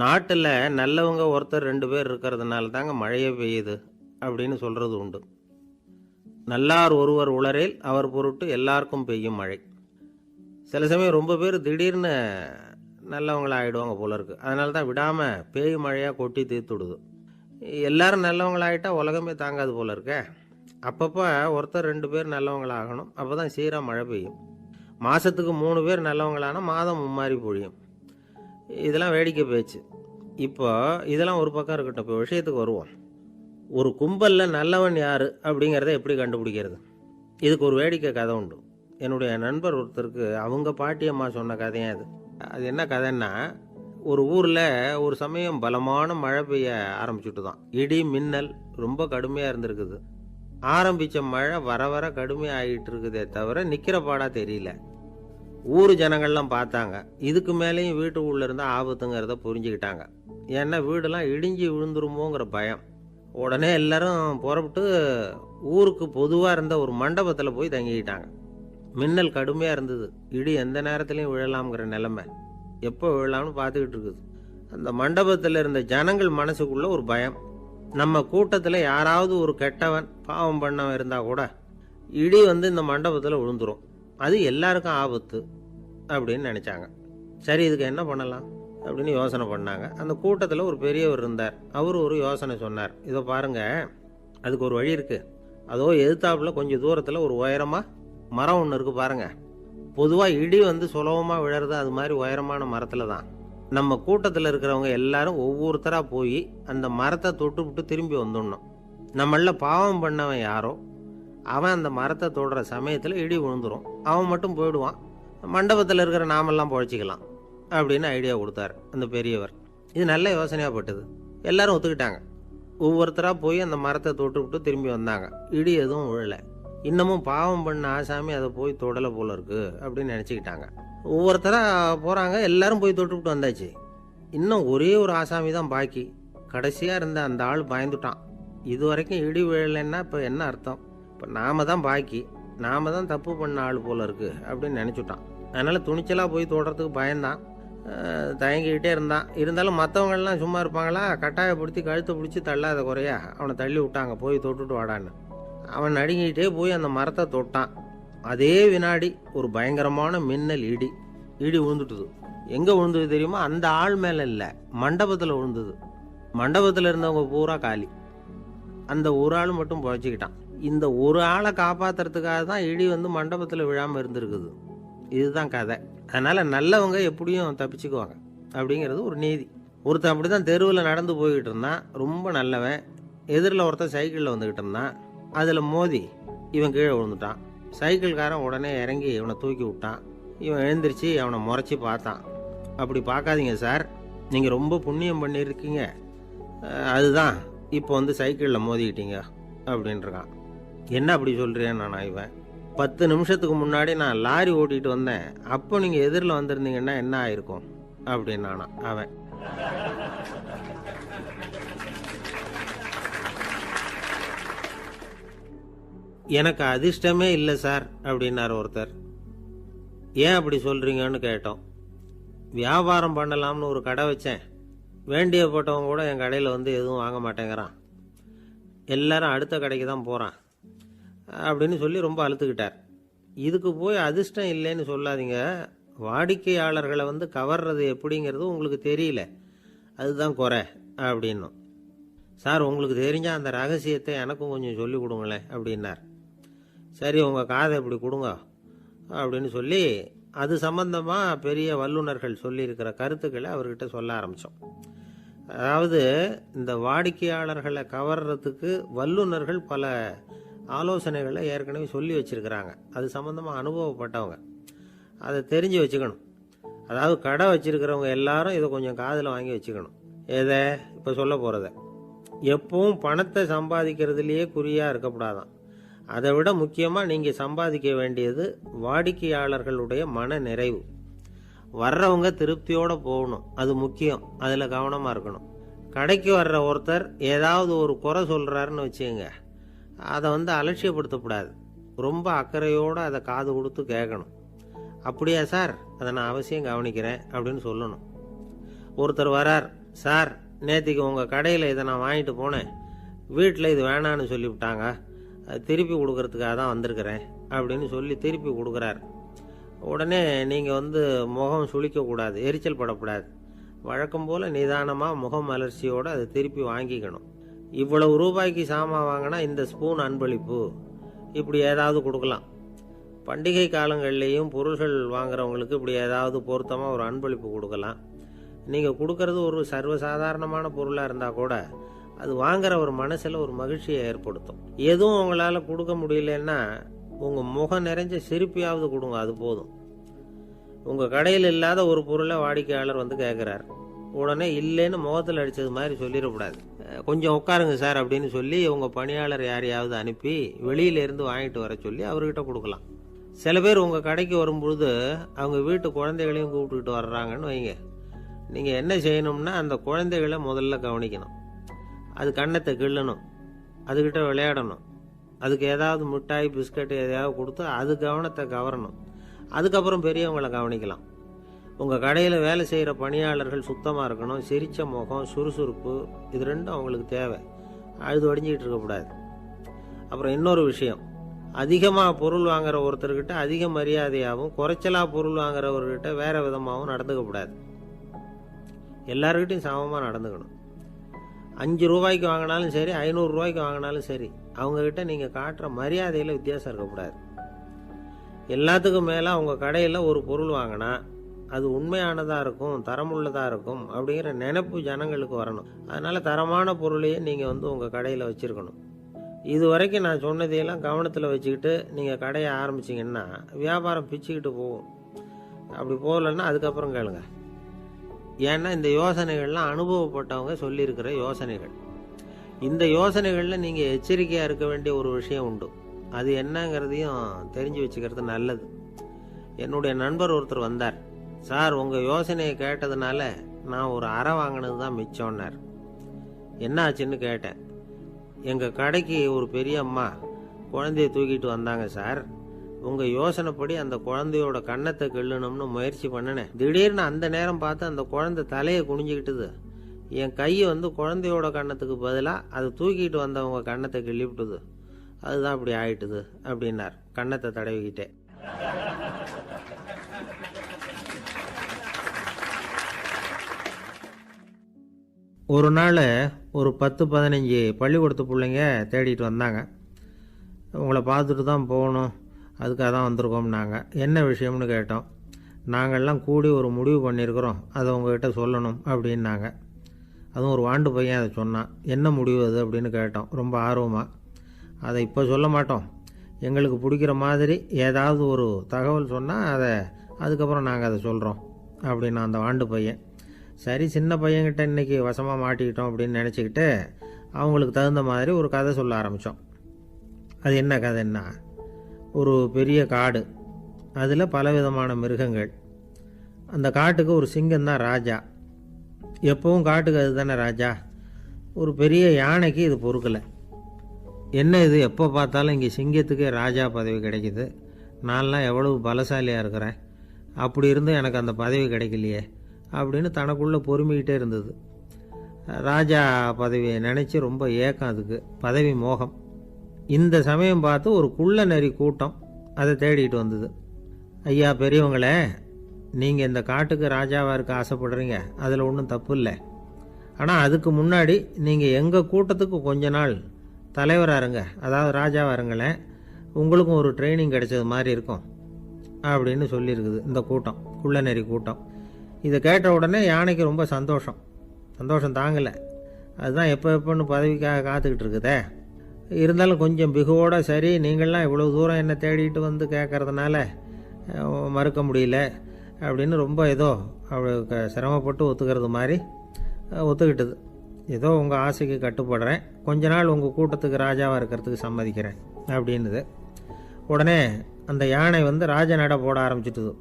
நாட்டில் நல்லவங்க ஒருத்தர் 2 பேர் இருக்கிறதுனால தாங்க மழையே பெய்யுது அப்படின்னு சொல்கிறது உண்டு. நல்லார் ஒருவர் உளரேல் அவர் பொருட்டு எல்லாருக்கும் பெய்யும் மழை. சில சமயம் ரொம்ப பேர் திடீர்னு நல்லவங்களா ஆகிடுவாங்க போல இருக்கு. அதனால தான் விடாமல் பேய் மழையாக கொட்டி தீர்த்துடுது. எல்லாரும் நல்லவங்களாகிட்டா உலகமே தாங்காது போல இருக்க. அப்பப்போ ஒருத்தர் 2 பேர் நல்லவங்களாகணும். அப்போ தான் சீராக மழை பெய்யும். மாதத்துக்கு 3 பேர் நல்லவங்களானா மாதம் மும்மாரி பொழியும். இதெல்லாம் வேடிக்கை பேச்சு. இப்போ இதெல்லாம் ஒரு பக்கம் இருக்கட்டும். இப்போ விஷயத்துக்கு வருவோம். ஒரு கும்பலில் நல்லவன் யார் அப்படிங்கிறத எப்படி கண்டுபிடிக்கிறது? இதுக்கு ஒரு வேடிக்கை கதை உண்டு. என்னுடைய நண்பர் ஒருத்தருக்கு அவங்க பாட்டியம்மா சொன்ன கதையும் அது. அது என்ன கதைன்னா, ஒரு ஊரில் ஒரு சமயம் பலமான மழை பெய்ய ஆரம்பிச்சுட்டு தான். இடி மின்னல் ரொம்ப கடுமையாக இருந்திருக்குது. ஆரம்பித்த மழை வர வர கடுமையாக ஆகிட்டு இருக்குதே தவிர நிற்கிற பாடாக தெரியல. ஊர் ஜனங்கள்லாம் பார்த்தாங்க. இதுக்கு மேலேயும் வீட்டு உள்ள இருந்தால் ஆபத்துங்கிறத புரிஞ்சுக்கிட்டாங்க. ஏன்னா வீடெல்லாம் இடிஞ்சு விழுந்துருமோங்கிற பயம். உடனே எல்லாரும் புறப்பட்டு ஊருக்கு பொதுவாக இருந்த ஒரு மண்டபத்தில் போய் தங்கிக்கிட்டாங்க. மின்னல் கடுமையாக இருந்தது. இடி எந்த நேரத்துலையும் விழலாம்ங்கிற நிலைமை. எப்போ விழலாம்னு பார்த்துக்கிட்டு இருக்குது. அந்த மண்டபத்தில் இருந்த ஜனங்கள் மனசுக்குள்ள ஒரு பயம். நம்ம கூட்டத்தில் யாராவது ஒரு கெட்டவன் பாவம் பண்ணவன் இருந்தால் கூட இடி இந்த மண்டபத்தில் விழுந்துரும். அது எல்லாருக்கும் ஆபத்து அப்படின்னு நினச்சாங்க. சரி, இதுக்கு என்ன பண்ணலாம் அப்படின்னு யோசனை பண்ணாங்க. அந்த கூட்டத்தில் ஒரு பெரியவர் இருந்தார். அவர் ஒரு யோசனை சொன்னார். இதை பாருங்க, அதுக்கு ஒரு வழி இருக்குது. அதோ எதிர்த்தாப்புல கொஞ்சம் தூரத்தில் ஒரு உயரமாக மரம் ஒன்று இருக்குது பாருங்க. பொதுவாக இடி சுலபமாக விழறது அது மாதிரி உயரமான மரத்தில் தான். நம்ம கூட்டத்தில் இருக்கிறவங்க எல்லாரும் ஒவ்வொருத்தராக போய் அந்த மரத்தை தொட்டு விட்டு திரும்பி வந்துடணும். நம்மள பாவம் பண்ணவன் யாரோ அவன் அந்த மரத்தை தொடுற சமயத்தில் இடி விழுந்துடும். அவன் மட்டும் போயிடுவான். மண்டபத்தில் இருக்கிற நாமெல்லாம் பொழைச்சிக்கலாம் அப்படின்னு ஐடியா கொடுத்தாரு அந்த பெரியவர். இது நல்ல யோசனையாக பட்டது. எல்லாரும் ஒத்துக்கிட்டாங்க. ஒவ்வொருத்தராக போய் அந்த மரத்தை தொட்டு விட்டு திரும்பி வந்தாங்க. இடி எதுவும் விழலை. இன்னமும் பாவம் பண்ண ஆசாமி அதை போய் தொடலை போல இருக்கு அப்படின்னு நினச்சிக்கிட்டாங்க. ஒவ்வொருத்தராக போகிறாங்க. எல்லாரும் போய் தொட்டு விட்டு வந்தாச்சு. இன்னும் ஒரே ஒரு ஆசாமி தான் பாக்கி. கடைசியாக இருந்த அந்த ஆள் பயந்துட்டான். இது வரைக்கும் இடி விழலைன்னா இப்போ என்ன அர்த்தம்? இப்போ நாம தான் பாக்கி, நாம தான் தப்பு பண்ண ஆள் போல இருக்கு அப்படின்னு நினச்சிட்டான். அதனால் துணிச்சலாக போய் தொடுறதுக்கு பயந்தான். தயங்கிக்கிட்டே இருந்தான். இருந்தாலும் மற்றவங்கள்லாம் சும்மா இருப்பாங்களா? கட்டாயப்படுத்தி கழுத்தை பிடிச்சி தள்ளாத குறையா அவனை தள்ளி விட்டாங்க. போய் தொட்டுட்டு வாடான்னு. அவன் நடுங்கிக்கிட்டே போய் அந்த மரத்தை தொட்டான். அதே வினாடி ஒரு பயங்கரமான மின்னல் இடி விழுந்துட்டுது. எங்கே விழுந்தது தெரியுமா? அந்த ஆள் மேலே இல்லை, மண்டபத்தில் விழுந்தது. மண்டபத்தில் இருந்தவங்க பூரா காலி. அந்த ஒரு ஆள் மட்டும் பொழைச்சிக்கிட்டான். இந்த ஒரு ஆளை காப்பாற்றுறதுக்காக தான் இடி மண்டபத்தில் விழாமல் இருந்திருக்குது. இதுதான் கதை. அதனால் நல்லவங்க எப்படியும் தப்பிச்சுக்குவாங்க அப்படிங்கிறது ஒரு நீதி. ஒருத்தன் அப்படி தான் தெருவில் நடந்து போய்கிட்டு இருந்தான். ரொம்ப நல்லவன். எதிரில் ஒருத்தன் சைக்கிளில் வந்துக்கிட்டு இருந்தான். அதில் மோதி இவன் கீழே விழுந்துட்டான். சைக்கிள்காரன் உடனே இறங்கி இவனை தூக்கி விட்டான். இவன் எழுந்திரிச்சு அவனை முறைச்சி பார்த்தான். அப்படி பார்க்காதீங்க சார், நீங்கள் ரொம்ப புண்ணியம் பண்ணியிருக்கீங்க. அதுதான் இப்போ சைக்கிளில் மோதிக்கிட்டீங்க அப்படின்றான். என்ன அப்படி சொல்கிறேன் நான்? இவன் 10 நிமிஷத்துக்கு முன்னாடி நான் லாரி ஓட்டிகிட்டு வந்தேன். அப்போ நீங்கள் எதிரில் வந்திருந்தீங்கன்னா என்ன ஆயிருக்கும் அப்படின்னானா அவன். எனக்கு அதிர்ஷ்டமே இல்லை சார் அப்படின்னார் ஒருத்தர். ஏன் அப்படி சொல்கிறீங்கன்னு கேட்டோம். வியாபாரம் பண்ணலாம்னு ஒரு கடை வச்சேன். வேண்டிய போட்டவங்க கூட என் கடையில் எதுவும் வாங்க மாட்டேங்கிறான். எல்லாரும் அடுத்த கடைக்கு தான் போகிறான் அப்படின்னு சொல்லி ரொம்ப அழுத்துக்கிட்டார். இதுக்கு போய் அதிர்ஷ்டம் இல்லைன்னு சொல்லாதீங்க. வாடிக்கையாளர்களை கவர்றது எப்படிங்கிறது உங்களுக்கு தெரியல, அதுதான் குறை அப்படின்னும். சார், உங்களுக்கு தெரிஞ்ச அந்த ரகசியத்தை எனக்கும் கொஞ்சம் சொல்லி கொடுங்களேன் அப்படின்னார். சரி, உங்கள் காதை இப்படி கொடுங்க அப்படின்னு சொல்லி அது சம்பந்தமாக பெரிய வல்லுநர்கள் சொல்லியிருக்கிற கருத்துக்களை அவர்கிட்ட சொல்ல ஆரம்பித்தோம். அதாவது இந்த வாடிக்கையாளர்களை கவர்றதுக்கு வல்லுநர்கள் பல ஆலோசனைகளை ஏற்கனவே சொல்லி வச்சுருக்கிறாங்க. அது சம்மந்தமாக அனுபவப்பட்டவங்க. அதை தெரிஞ்சு வச்சுக்கணும். அதாவது கடை வச்சுருக்கிறவங்க எல்லாரும் இதை கொஞ்சம் காதில் வாங்கி வச்சுக்கணும். எதை இப்போ சொல்ல போகிறத. எப்பவும் பணத்தை சம்பாதிக்கிறதுலையே குறியாக இருக்கக்கூடாதான். அதை விட முக்கியமாக நீங்கள் சம்பாதிக்க வேண்டியது வாடிக்கையாளர்களுடைய மன நிறைவு. வர்றவங்க திருப்தியோடு போகணும், அது முக்கியம். அதில் கவனமாக இருக்கணும். கடைக்கு வர்ற ஒருத்தர் ஏதாவது ஒரு குறை சொல்கிறாருன்னு வச்சுக்கோங்க, அதை அலட்சியப்படுத்தக்கூடாது. ரொம்ப அக்கறையோடு அதை காது கொடுத்து கேட்கணும். அப்படியா சார், அதை நான் அவசியம் கவனிக்கிறேன் அப்படின்னு சொல்லணும். ஒருத்தர் வரார், சார், நேற்றுக்கு உங்கள் கடையில் இதை நான் வாங்கிட்டு போனேன், வீட்டில் இது வேணான்னு சொல்லிவிட்டாங்க, அது திருப்பி கொடுக்கறதுக்காக தான் வந்திருக்கிறேன் அப்படின்னு சொல்லி திருப்பி கொடுக்குறாரு. உடனே நீங்கள் முகம் சுளிக்கக்கூடாது, எரிச்சல் படக்கூடாது. வழக்கம் போல் நிதானமாக முகம் மலர்ச்சியோடு அதை திருப்பி வாங்கிக்கணும். இவ்வளவு ரூபாய்க்கு சாமான் வாங்கினா இந்த ஸ்பூன் அன்பளிப்பு, இப்படி ஏதாவது கொடுக்கலாம். பண்டிகை காலங்கள்லேயும் பொருள்கள் வாங்குறவங்களுக்கு இப்படி ஏதாவது பொருத்தமாக ஒரு அன்பளிப்பு கொடுக்கலாம். நீங்கள் கொடுக்கறது ஒரு சர்வசாதாரணமான பொருளாக இருந்தால் கூட அது வாங்குற ஒரு மனசில் ஒரு மகிழ்ச்சியை ஏற்படுத்தும். எதுவும் உங்களால் கொடுக்க முடியலன்னா உங்கள் முகம் நிறைஞ்ச சிரிப்பையாவது கொடுங்க, அது போதும். உங்கள் கடையில் இல்லாத ஒரு பொருளை வாடிக்கையாளர் கேட்குறார், உடனே இல்லைன்னு முகத்தில் அடித்தது மாதிரி சொல்லிடக்கூடாது. கொஞ்சம் உட்காருங்க சார் அப்படின்னு சொல்லி உங்கள் பணியாளர் யாரையாவது அனுப்பி வெளியிலேருந்து வாங்கிட்டு வர சொல்லி அவர்கிட்ட கொடுக்கலாம். சில பேர் உங்கள் கடைக்கு வரும்பொழுது அவங்க வீட்டு குழந்தைகளையும் கூப்பிட்டுக்கிட்டு வர்றாங்கன்னு வைங்க. நீங்கள் என்ன செய்யணும்னா அந்த குழந்தைகளை முதல்ல கவனிக்கணும். அது கண்ணத்தை கிள்ளணும், அதுக்கிட்ட விளையாடணும், அதுக்கு ஏதாவது மிட்டாய் பிஸ்கட் எதையாவது கொடுத்து அது கவனத்தை கவரணும். அதுக்கப்புறம் பெரியவங்களை கவனிக்கலாம். உங்கள் கடையில் வேலை செய்கிற பணியாளர்கள் சுத்தமாக இருக்கணும், சிரித்த முகம், சுறுசுறுப்பு, இது ரெண்டும் அவங்களுக்கு தேவை. அழுது வடிஞ்சிக்கிட்டு இருக்கக்கூடாது. அப்புறம் இன்னொரு விஷயம், அதிகமாக பொருள் வாங்குற ஒருத்தர்கிட்ட அதிக மரியாதையாகவும் குறைச்சலாக பொருள் வாங்குறவர்கிட்ட வேறு விதமாகவும் நடந்துக்கக்கூடாது. எல்லாருக்கிட்டையும் சமமாக நடந்துக்கணும். 5 ரூபாய்க்கு வாங்கினாலும் சரி, 500 ரூபாய்க்கு வாங்கினாலும் சரி, அவங்கக்கிட்ட நீங்கள் காட்டுற மரியாதையில் வித்தியாசம் இருக்கக்கூடாது. எல்லாத்துக்கும் மேலே உங்கள் கடையில் ஒரு பொருள் வாங்கினா அது உண்மையானதாக இருக்கும், தரமுள்ளதாக இருக்கும் அப்படிங்கிற நினைப்பு ஜனங்களுக்கு வரணும். அதனால் தரமான பொருளையே நீங்கள் உங்கள் கடையில் வச்சுருக்கணும். இது வரைக்கும் நான் சொன்னதையெல்லாம் கவனத்தில் வச்சுக்கிட்டு நீங்கள் கடையை ஆரம்பிச்சிங்கன்னா வியாபாரம் பிச்சுக்கிட்டு போகும். அப்படி போகலன்னா அதுக்கப்புறம் கேளுங்க. ஏன்னா இந்த யோசனைகள்லாம் அனுபவப்பட்டவங்க சொல்லியிருக்கிற யோசனைகள். இந்த யோசனைகளில் நீங்கள் எச்சரிக்கையாக இருக்க வேண்டிய ஒரு விஷயம் உண்டு. அது என்னங்கிறதையும் தெரிஞ்சு வச்சுக்கிறது நல்லது. என்னுடைய நண்பர் ஒருத்தர் வந்தார். சார், உங்கள் யோசனையை கேட்டதுனால நான் ஒரு அறை வாங்கினது தான் மிச்சம்னார். என்ன ஆச்சுன்னு கேட்டேன். எங்கள் கடைக்கு ஒரு பெரிய அம்மா குழந்தைய தூக்கிட்டு வந்தாங்க சார். உங்கள் யோசனைப்படி அந்த குழந்தையோட கன்னத்தை கிள்ளணும்னு முயற்சி பண்ணினேன். திடீர்னு அந்த நேரம் பார்த்து அந்த குழந்தை தலையை குனிஞ்சிக்கிட்டுது. என் கையை குழந்தையோட கன்னத்துக்கு பதிலாக அதை தூக்கிட்டு வந்தவங்க கன்னத்தை கிள்ளிவிட்டுது. அதுதான் அப்படி ஆயிட்டுது அப்படின்னார், கன்னத்தை தடவிக்கிட்டே. ஒரு நாள் ஒரு 10-15 பள்ளிக்கூடத்து பிள்ளைங்க தேடிட்டு வந்தாங்க. உங்களை பார்த்துட்டு தான் போகணும், அதுக்காக தான் வந்திருக்கோம்னாங்க. என்ன விஷயம்னு கேட்டோம். நாங்கள்லாம் கூடி ஒரு முடிவு பண்ணியிருக்கிறோம், அதை உங்ககிட்ட சொல்லணும் அப்படின்னாங்க. அதுவும் ஒரு வாண்டு பையன் அதை சொன்னான். என்ன முடிவு அது அப்படின்னு கேட்டோம் ரொம்ப ஆர்வமாக. அதை இப்போ சொல்ல மாட்டோம், எங்களுக்கு பிடிக்கிற மாதிரி ஏதாவது ஒரு தகவல் சொன்னால் அதுக்கப்புறம் நாங்கள் அதை சொல்கிறோம் அப்படின்னா அந்த வாண்டு பையன். சரி, சின்ன பையன்கிட்ட இன்றைக்கி வசமாக மாட்டிக்கிட்டோம் அப்படின்னு நினச்சிக்கிட்டு அவங்களுக்கு தகுந்த மாதிரி ஒரு கதை சொல்ல ஆரம்பித்தோம். அது என்ன கதைன்னா, ஒரு பெரிய காடு, அதில் பலவிதமான மிருகங்கள். அந்த காட்டுக்கு ஒரு சிங்கம்தான் ராஜா. எப்பவும் காட்டுக்கு அது தானே ராஜா. ஒரு பெரிய யானைக்கு இது பொறுக்கலை. என்ன இது, எப்போ பார்த்தாலும் இங்கே சிங்கத்துக்கே ராஜா பதவி கிடைக்கிது, நான்லாம் எவ்வளவு பலசாலியாக இருக்கிறேன், அப்படி இருந்தும் எனக்கு அந்த பதவி கிடைக்கலையே அப்படின்னு தனக்குள்ளே பொறுமிக்கிட்டே இருந்தது. ராஜா பதவியை நினச்சி ரொம்ப ஏக்கம், அதுக்கு பதவி மோகம். இந்த சமயம் பார்த்து ஒரு குள்ள நரி கூட்டம் அதை தேடிட்டு வந்தது. ஐயா பெரியவங்களே, நீங்கள் இந்த காட்டுக்கு ராஜாவாக இருக்க ஆசைப்படுறீங்க, அதில் ஒன்றும் தப்பு இல்லை. ஆனால் அதுக்கு முன்னாடி நீங்கள் எங்கள் கூட்டத்துக்கு கொஞ்ச நாள் தலைவராக இருங்க, அதாவது ராஜாவாக இருங்களேன், உங்களுக்கும் ஒரு ட்ரைனிங் கிடைச்சது மாதிரி இருக்கும் அப்படின்னு சொல்லியிருக்குது இந்த கூட்டம், குள்ள நரி கூட்டம். இதை கேட்ட உடனே யானைக்கு ரொம்ப சந்தோஷம் தாங்கலை. அதுதான் எப்போன்னு பதவிக்காக காத்துக்கிட்டு இருக்குதே. இருந்தாலும் கொஞ்சம் பிகுவோட, சரி நீங்கள்லாம் இவ்வளோ தூரம் என்னை தேடிட்டு கேட்கறதுனால மறுக்க முடியல அப்படின்னு ரொம்ப ஏதோ அவளுக்கு சிரமப்பட்டு ஒத்துக்கிறது மாதிரி ஒத்துக்கிட்டது. ஏதோ உங்கள் ஆசைக்கு கட்டுப்படுறேன், கொஞ்ச நாள் உங்கள் கூட்டத்துக்கு ராஜாவாக இருக்கிறதுக்கு சம்மதிக்கிறேன் அப்படின்னுது. உடனே அந்த யானை ராஜ நடை போட ஆரம்பிச்சிட்டுது.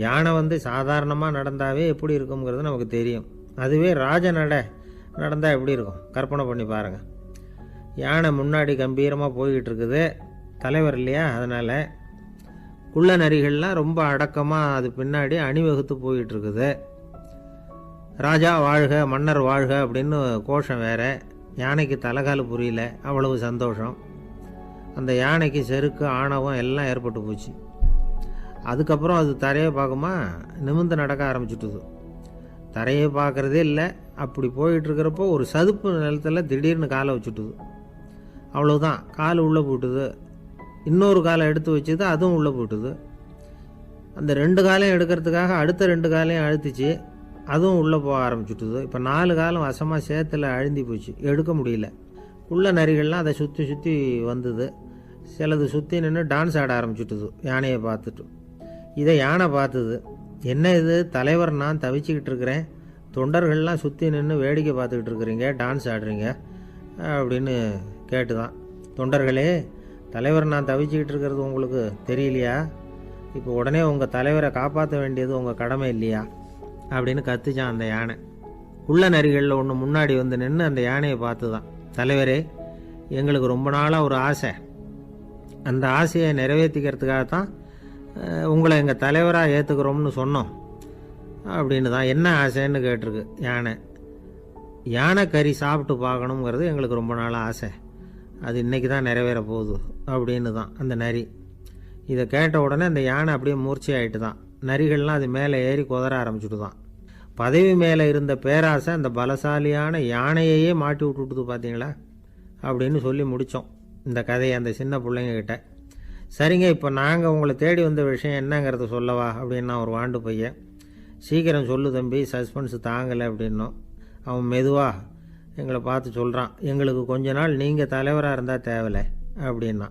யானை சாதாரணமாக நடந்தாவே எப்படி இருக்குங்கிறது நமக்கு தெரியும். அதுவே ராஜ நடை நடந்தால் எப்படி இருக்கும் கற்பனை பண்ணி பாருங்கள். யானை முன்னாடி கம்பீரமாக போய்கிட்டு இருக்குது, தலைவர் இல்லையா, அதனால் குள்ள நரிகள்லாம் ரொம்ப அடக்கமாக அது பின்னாடி அணிவகுத்து போய்கிட்டு இருக்குது. ராஜா வாழ்க, மன்னர் வாழ்க அப்படின்னு கோஷம் வேற. யானைக்கு தலைகால் புரியல, அவ்வளவு சந்தோஷம். அந்த யானைக்கு செருக்கு, ஆணவம் எல்லாம் ஏற்பட்டு போச்சு. அதுக்கப்புறம் அது தரையை பார்க்குமா, நிமிர்ந்து நடக்க ஆரம்பிச்சுட்டுது. தரையை பார்க்குறதே இல்லை. அப்படி போயிட்டுருக்கிறப்போ ஒரு சதுப்பு நிலத்தில் திடீர்னு காலை வச்சுட்டுது. அவ்வளோதான், கால் உள்ளே போட்டுது. இன்னொரு காலை எடுத்து வச்சுது, அதுவும் உள்ளே போட்டுது. அந்த 2 காலையும் எடுக்கிறதுக்காக அடுத்த 2 காலையும் அழுத்திச்சு, அதுவும் உள்ளே போக ஆரம்பிச்சுட்டுது. இப்போ 4 காலம் வசமாக சேத்துல அழுந்தி போச்சு, எடுக்க முடியல. உள்ள நரிகள்லாம் அதை சுற்றி சுற்றி வந்தது. சிலது சுற்றி நின்று டான்ஸ் ஆட ஆரம்பிச்சுட்டுது யானையை பார்த்துட்டு. இதை யானை பார்த்தது. என்ன இது தலைவர், நான் தவிச்சிக்கிட்டு இருக்கிறேன், தொண்டர்கள்லாம் சுற்றி நின்று வேடிக்கை பார்த்துக்கிட்டு இருக்கிறீங்க, டான்ஸ் ஆடுறீங்க அப்படின்னு கேட்டுதான். தொண்டர்களே, தலைவர் நான் தவிச்சிக்கிட்டு இருக்கிறது உங்களுக்கு தெரியலையா? இப்போ உடனே உங்கள் தலைவரை காப்பாற்ற வேண்டியது உங்கள் கடமை இல்லையா அப்படின்னு கத்துச்சான் அந்த யானை. உள்ள நரிகளில் ஒன்று முன்னாடி வந்து நின்று அந்த யானையை பார்த்து தான், தலைவரே, எங்களுக்கு ரொம்ப நாளாக ஒரு ஆசை, அந்த ஆசையை நிறைவேற்றிக்கிறதுக்காகத்தான் உங்களை எங்கள் தலைவராக ஏற்றுக்கிறோம்னு சொன்னோம் அப்படின்னு தான். என்ன ஆசைன்னு கேட்டிருக்கு யானை. யானை கறி சாப்பிட்டு பார்க்கணுங்கிறது எங்களுக்கு ரொம்ப நாளாக ஆசை, அது இன்றைக்கி தான் நிறைவேற போகுது அப்படின்னு தான் அந்த நரி. இதை கேட்ட உடனே அந்த யானை அப்படியே மூர்ச்சி ஆகிட்டு தான். நரிகள்லாம் அது மேலே ஏறி குதற ஆரம்பிச்சுட்டு தான். பதவி மேலே இருந்த பேராசை அந்த பலசாலியான யானையையே மாட்டி விட்டுட்டுது பார்த்தீங்களா அப்படின்னு சொல்லி முடித்தோம் இந்த கதையை அந்த சின்ன பிள்ளைங்கக்கிட்ட. சரிங்க, இப்போ நாங்கள் உங்களை தேடி வந்த விஷயம் என்னங்கிறத சொல்லவா அப்படின்னா ஒரு வாண்டு பையன். சீக்கிரம் சொல்லு தம்பி, சஸ்பென்ஸ் தாங்கலை அப்படின்னோம். அவன் மெதுவாக எங்களை பார்த்து சொல்கிறான், எங்களுக்கு கொஞ்ச நாள் நீங்கள் தலைவராக இருந்தால் தேவலை அப்படின்னா.